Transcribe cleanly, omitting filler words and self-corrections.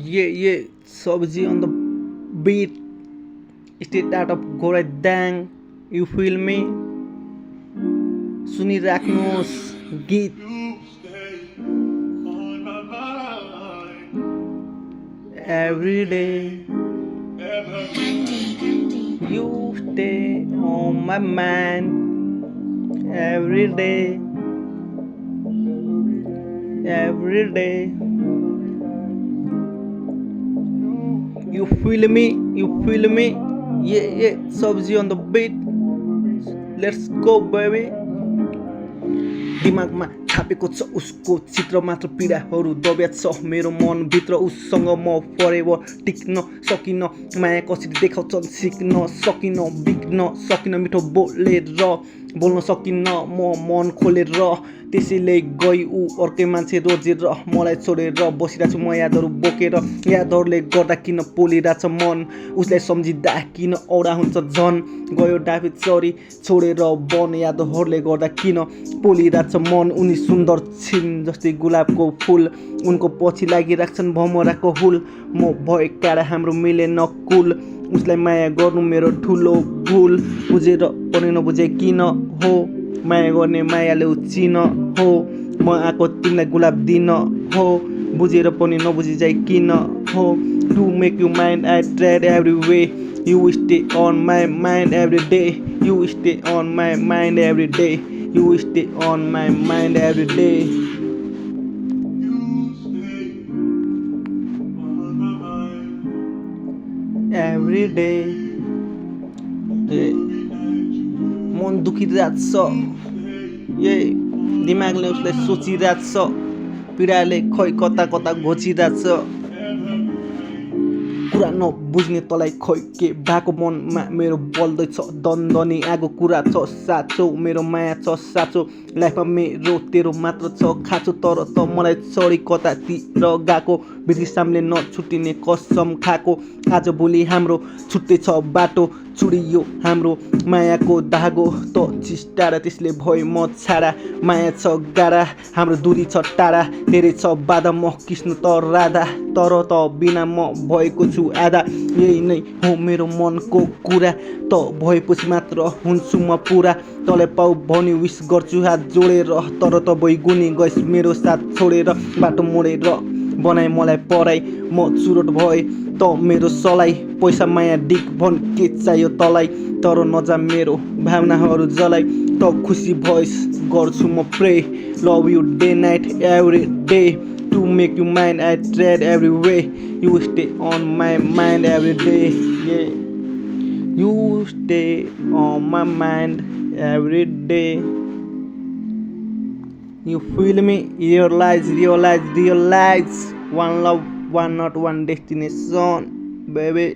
Yeah, Sabji on the beat, straight out of Goredang. You feel me? सुनिराख्नुहोस् गीत every day. You stay on my mind every day. Every day. You feel me? You feel me? Yeah, Sabji on the beat. Let's go, baby. दिमागमा छापेको छ उसको चित्र मात्र पीडाहरू दब्या छ मेरो मनभित्र उससँग म फरेभर टिक्न सकिन माया कसरी देखाउँछन् सिक्न सकिन बिग्न सकिन मिठो बोल्न सकिन म मन खोलेर त्यसैले गई ऊ अर्कै मान्छे रोजेर मलाई छोडेर बसिरहेको छु म यादहरू बोकेर यादहरूले गर्दा किन पोलिरहेछ मन उसलाई सम्झिँदा किन औडा हुन्छ झन् गयो डाफे चरी छोडेर वन यादहरूले गर्दा किन पोलिरहेछ मन उनी सुन्दर छिन् जस्तै गुलाबको फुल उनको पछि लागिराख्छन् भमराको हुल म भए काँडा हाम्रो मिलेन कुल उसलाई माया गर्नु मेरो ठुलो भुल बुझेर पनि नबुझे किन हो माया गर्ने मायाले चिन हो म आएको तिमीलाई गुलाब दिन हो बुझेर पनि नबुझी जाइ किन हो to make you mind I tried every way you stay on my mind every day you stay on my mind every day you stay on my mind every day every day मन दुखिरहेको छ दिमागले उसलाई सोचिरहेको छ पीडाले खै कता कता घोचिरहेको छ कुरा नबुझ्ने तँलाई खै के भएको मनमा मेरो बल्दैछ दन्दनी आगो कुरा छ साँचो मेरो माया छ साँचो लाइफमा मेरो तेरो मात्र छ खाँचो तर त मलाई चढी कतातिर गएको बिर्खी सामले नछुट्टिने कसम खाएको आज भोलि हाम्रो छुट्टै छ बाटो चुडियो हाम्रो मायाको धागो त चिस्टाडा त्यसले भए म छाडा माया छ गाडा हाम्रो दूरी छ टाढा धेरै छ बाधा म कृष्ण त राधा तर त बिना म भएको छु आधा यही नै हो मेरो मनको कुरा त भएपछि मात्र हुन्छु म पुरा तँलाई पाउ भनी विश गर्छु हात जोडेर तर त बैगुनी गइस मेरो साथ छोडेर बाटो मोडेर बनाए मलाई पढाइ म चुरोट भए त मेरो सलाई पैसा माया डिक भन के चाहियो तँलाई तर नजा मेरो भावनाहरू जलाई त खुसी भइस गर्छु म pray love you day night every day to make you mind I tried every way you stay on my mind every day you stay on my mind every day You feel me? Realize. One love, one not one destination, baby.